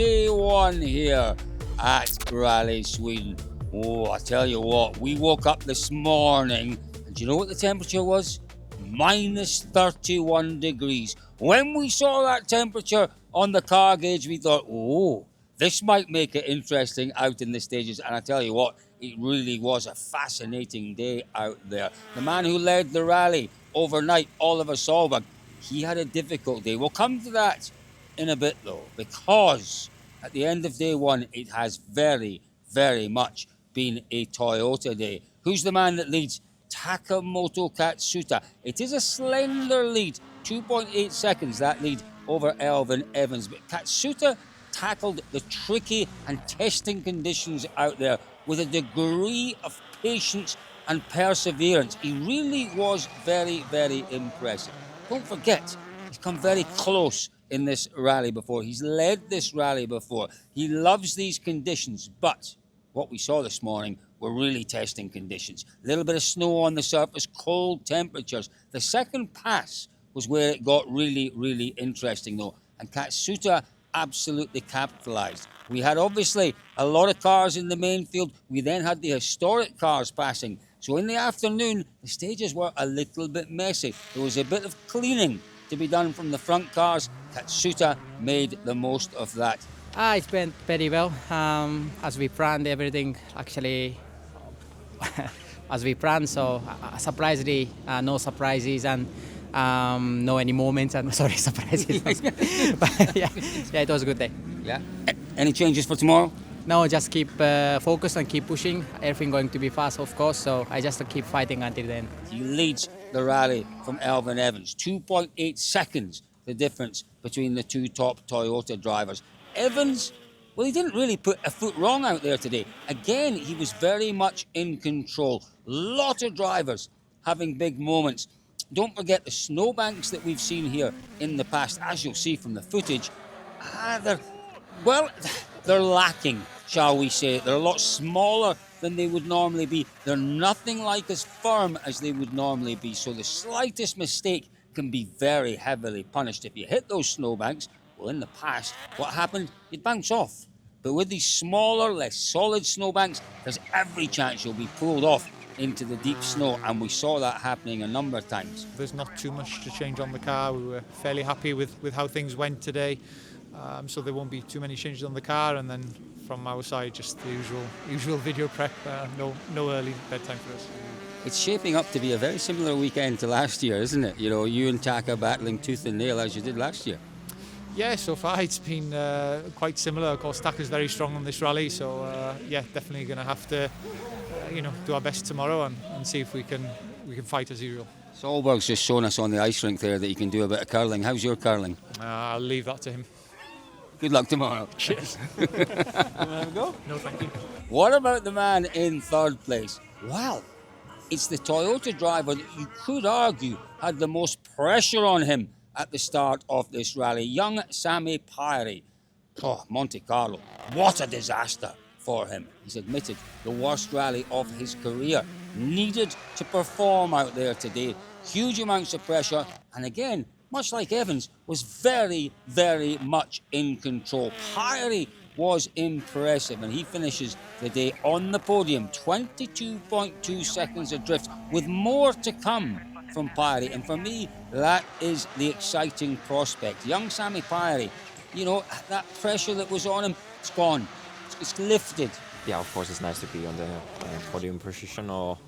day one here at Rally Sweden. Oh, I tell you what, we woke up this morning and do you know what the temperature was? Minus 31 degrees. When we saw that temperature on the car gauge, we thought, oh, this might make it interesting out in the stages. And I tell you what, it really was a fascinating day out there. The man who led the rally overnight, Oliver Solberg, he had a difficult day. We'll come to that in a bit though, because at the end of day one, it has very, very much been a Toyota day. Who's the man that leads? Takamoto Katsuta. It is a slender lead, 2.8 seconds that lead over Elvin Evans. But Katsuta tackled the tricky and testing conditions out there with a degree of patience and perseverance. He really was very, very impressive. Don't forget, he's come very close in this rally before. He's led this rally before. He loves these conditions, but what we saw this morning were really testing conditions. A little bit of snow on the surface, cold temperatures. The second pass was where it got really, really interesting though. And Katsuta absolutely capitalized. We had obviously a lot of cars in the main field. We then had the historic cars passing. So in the afternoon, the stages were a little bit messy. There was a bit of cleaning to be done from the front cars. Katsuta made the most of that. It went very well. As we planned, everything actually as we planned. So surprisingly, no surprises and no any moments and sorry, surprises. But yeah, it was a good day. Yeah. Any changes for tomorrow? No, just keep focused and keep pushing. Everything going to be fast, of course. So I just keep fighting until the end. He leads the rally from Elvin Evans. 2.8 seconds the difference between the two top Toyota drivers. Evans, well, he didn't really put a foot wrong out there today. Again, he was very much in control. Lot of drivers having big moments. Don't forget the snowbanks that we've seen here in the past, as you'll see from the footage. They're lacking, shall we say. They're a lot smaller than they would normally be. They're nothing like as firm as they would normally be. So the slightest mistake can be very heavily punished. If you hit those snowbanks, well, in the past, what happened? You'd bounce off. But with these smaller, less solid snowbanks, there's every chance you'll be pulled off into the deep snow, and we saw that happening a number of times. There's not too much to change on the car. We were fairly happy with how things went today. So there won't be too many changes on the car, and then from our side, just the usual video prep. No early bedtime for us. It's shaping up to be a very similar weekend to last year, isn't it? You know, you and Taka battling tooth and nail as you did last year. Yeah, so far it's been quite similar. Of course, Taka's very strong on this rally, so definitely going to have to, do our best tomorrow and see if we can fight as usual. Solberg's just shown us on the ice rink there that you can do a bit of curling. How's your curling? I'll leave that to him. Good luck tomorrow. Cheers. You want to have a go? No, thank you. What about the man in third place? Well, it's the Toyota driver that you could argue had the most pressure on him at the start of this rally. Young Sami Pairi. Oh, Monte Carlo. What a disaster for him. He's admitted the worst rally of his career. Needed to perform out there today. Huge amounts of pressure. And again, much like Evans, was very, very much in control. Pairi was impressive, and he finishes the day on the podium, 22.2 seconds adrift, with more to come from Pairi. And for me, that is the exciting prospect. Young Sami Pairi, that pressure that was on him, it's gone. It's lifted. Yeah, of course, it's nice to be on the podium position, or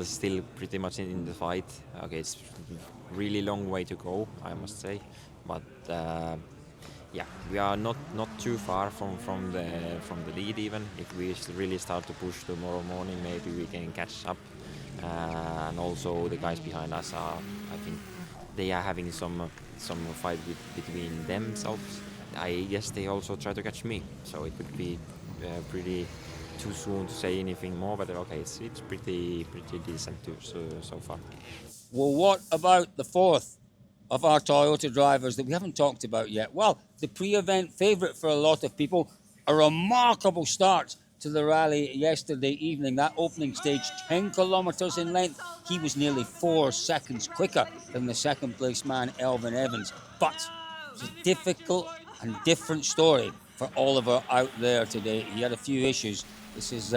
still pretty much in the fight. Okay, it's really long way to go, I must say, but we are not too far from the lead. Even if we really start to push tomorrow morning, maybe we can catch up. And also the guys behind us I think they are having some fight between themselves. I guess they also try to catch me, so it would be pretty too soon to say anything more, but okay, it's pretty decent too, so far. Well, what about the fourth of our Toyota drivers that we haven't talked about yet? Well, the pre-event favourite for a lot of people. A remarkable start to the rally yesterday evening. That opening stage, 10 kilometres in length. He was nearly 4 seconds quicker than the second place man, Elvin Evans. But It's a difficult and different story for Oliver out there today. He had a few issues. This is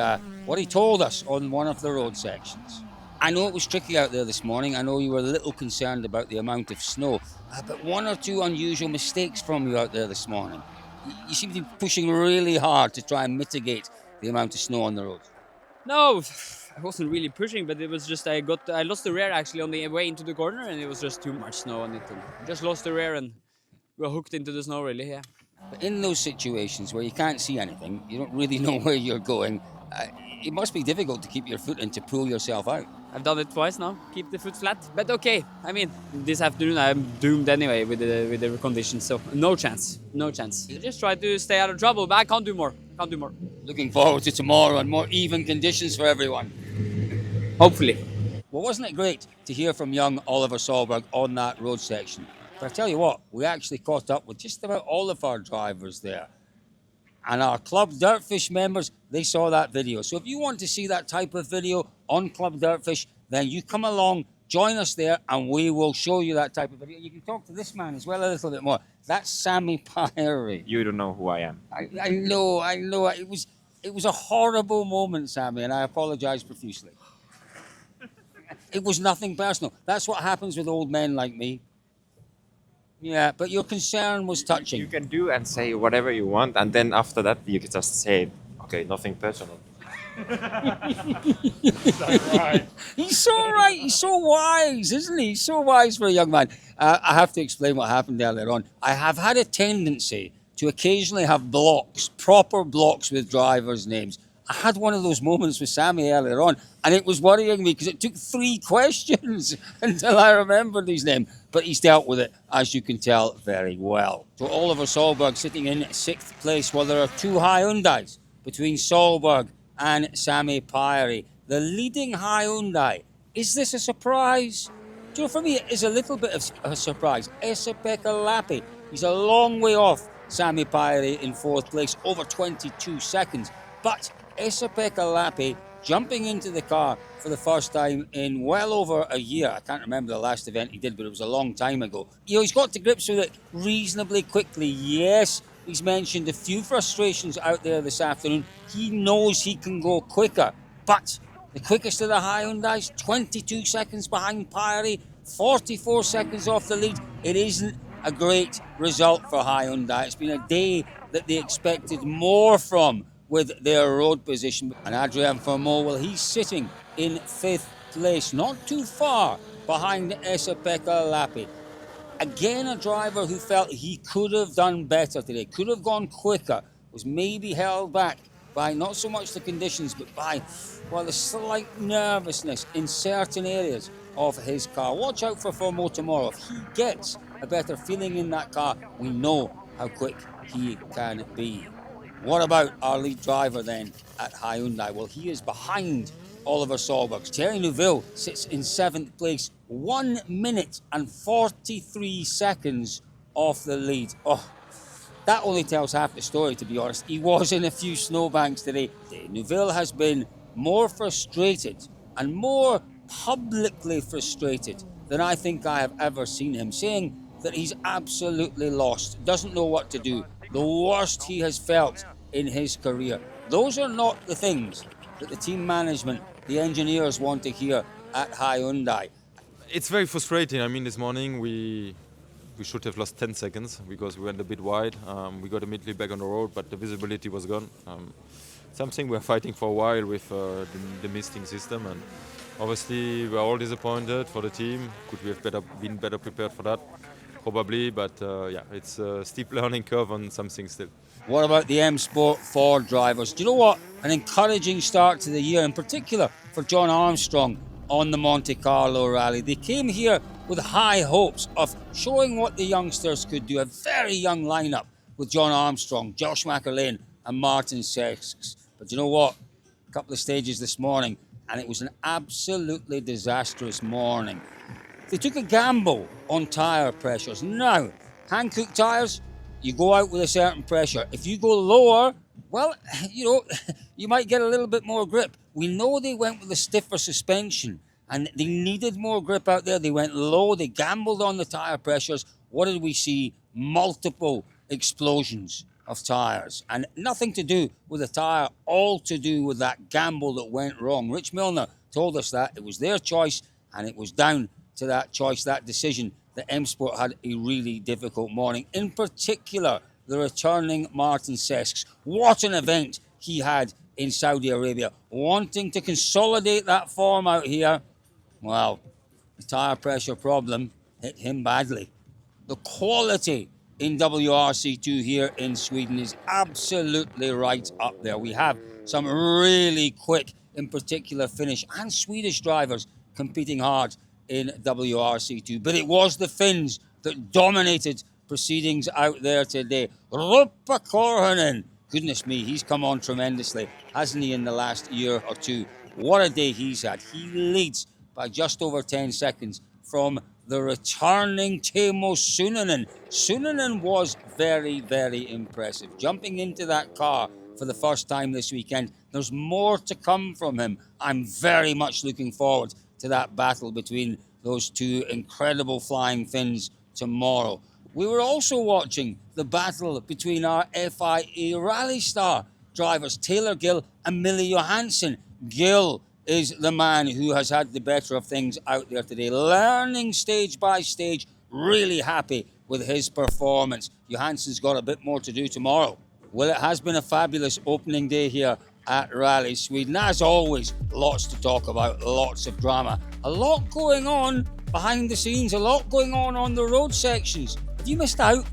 what he told us on one of the road sections. I know it was tricky out there this morning. I know you were a little concerned about the amount of snow, but one or two unusual mistakes from you out there this morning. You seem to be pushing really hard to try and mitigate the amount of snow on the roads. No, I wasn't really pushing, but it was just I lost the rear actually on the way into the corner, and it was just too much snow on it. And just lost the rear and we were hooked into the snow really. Yeah. But in those situations where you can't see anything, you don't really know where you're going, it must be difficult to keep your foot in to pull yourself out. I've done it twice now. Keep the foot flat, but okay. I mean, this afternoon I'm doomed anyway with the conditions, so no chance. You just try to stay out of trouble, but I can't do more. Looking forward to tomorrow and more even conditions for everyone. Hopefully. Well, wasn't it great to hear from young Oliver Solberg on that road section? But I tell you what, we actually caught up with just about all of our drivers there. And our Club DirtFish members, they saw that video. So if you want to see that type of video on Club DirtFish, then you come along, join us there, and we will show you that type of video. You can talk to this man as well a little bit more. That's Sammy Pyrie. You don't know who I am. I know. It was a horrible moment, Sammy, and I apologise profusely. It was nothing personal. That's what happens with old men like me. Yeah, but your concern was touching. You can do and say whatever you want, and then after that you can just say, okay, nothing personal. Right. He's so right. He's so wise, isn't he? He's so wise for a young man. I have to explain what happened earlier on. I have had a tendency to occasionally have blocks, proper blocks with drivers' names. I had one of those moments with Sammy earlier on, and it was worrying me because it took 3 questions until I remembered his name. But he's dealt with it, as you can tell, very well. So Oliver Solberg sitting in 6th place. Well, there are 2 Hyundais between Solberg and Sammy Pyrie. The leading Hyundai. Is this a surprise? Do you know, for me, it is a little bit of a surprise. Esa-Pekka Lappi. He's a long way off Sammy Pyrie in 4th place, over 22 seconds. But Esa-Pekka Lappi jumping into the car for the first time in well over a year. I can't remember the last event he did, but it was a long time ago. You know, he's got to grips with it reasonably quickly. Yes, he's mentioned a few frustrations out there this afternoon. He knows he can go quicker, but the quickest of the Hyundais, 22 seconds behind Pyrie, 44 seconds off the lead. It isn't a great result for Hyundai. It's been a day that they expected more from with their road position. And Adrian Formeau, well, he's sitting in 5th place, not too far behind Esa-Pekka Lappi. Again, a driver who felt he could have done better today, could have gone quicker, was maybe held back by not so much the conditions, but by, well, the slight nervousness in certain areas of his car. Watch out for Formeau tomorrow. If he gets a better feeling in that car, we know how quick he can be. What about our lead driver then at Hyundai? Well, he is behind Oliver Solberg. Thierry Neuville sits in 7th place, 1 minute and 43 seconds off the lead. Oh, that only tells half the story, to be honest. He was in a few snowbanks today. Neuville has been more frustrated and more publicly frustrated than I think I have ever seen him, saying that he's absolutely lost, doesn't know what to do. The worst he has felt in his career. Those are not the things that the team management, the engineers want to hear at Hyundai. It's very frustrating. I mean, this morning we should have lost 10 seconds because we went a bit wide. We got immediately back on the road, but the visibility was gone. Something we're fighting for a while with the misting system, and obviously we're all disappointed for the team. Could we have been better prepared for that? Probably, but yeah, it's a steep learning curve on something still. What about the M Sport Ford drivers? Do you know what? An encouraging start to the year, in particular for John Armstrong on the Monte Carlo rally. They came here with high hopes of showing what the youngsters could do. A very young lineup with John Armstrong, Josh McElwain and Martin Sexx. But you know what? A couple of stages this morning, and it was an absolutely disastrous morning. They took a gamble on tyre pressures. Now, Hankook tyres, you go out with a certain pressure. If you go lower, well, you know, you might get a little bit more grip. We know they went with a stiffer suspension and they needed more grip out there. They went low, they gambled on the tyre pressures. What did we see? multiple explosions of tyres, and nothing to do with the tyre, all to do with that gamble that went wrong. Rich Milner told us that it was their choice, and it was down to that choice, that decision, that M Sport had a really difficult morning. In particular, the returning Martin Sesks. What an event he had in Saudi Arabia. Wanting to consolidate that form out here, well, the tyre pressure problem hit him badly. The quality in WRC2 here in Sweden is absolutely right up there. We have some really quick, in particular, Finnish and Swedish drivers competing hard in WRC2. But it was the Finns that dominated proceedings out there today. Ruppa Korhonen, goodness me, he's come on tremendously, hasn't he, in the last year or two? What a day he's had. He leads by just over 10 seconds from the returning Teemu Sunanen. Sunanen was very, very impressive. Jumping into that car for the first time this weekend. There's more to come from him. I'm very much looking forward to that battle between those two incredible flying Finns tomorrow. We were also watching the battle between our FIA Rally Star drivers, Taylor Gill and Millie Johansson. Gill is the man who has had the better of things out there today, learning stage by stage, really happy with his performance. Johansson's got a bit more to do tomorrow. Well, it has been a fabulous opening day here at Rally Sweden. As always, lots to talk about, lots of drama, a lot going on behind the scenes, a lot going on the road sections. Have you missed out?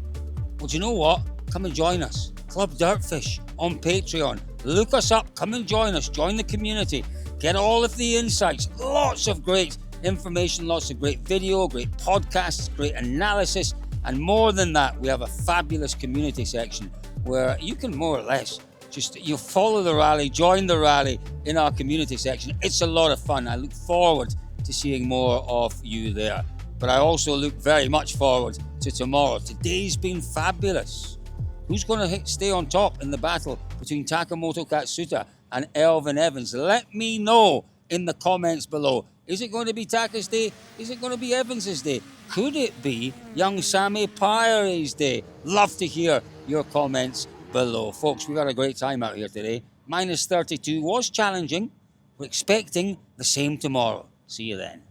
Well, do you know what? Come and join us. Club DirtFish on Patreon. Look us up, come and join us, join the community. Get all of the insights, lots of great information, lots of great video, great podcasts, great analysis, and more than that, we have a fabulous community section where you can more or less just you follow the rally, join the rally in our community section. It's a lot of fun. I look forward to seeing more of you there. But I also look very much forward to tomorrow. Today's been fabulous. Who's going to stay on top in the battle between Takamoto Katsuta and Elvin Evans? Let me know in the comments below. Is it going to be Taka's day? Is it going to be Evans's day? Could it be young Sami Paire's day? Love to hear your comments below. Folks, we've had a great time out here today. Minus 32 was challenging. We're expecting the same tomorrow. See you then.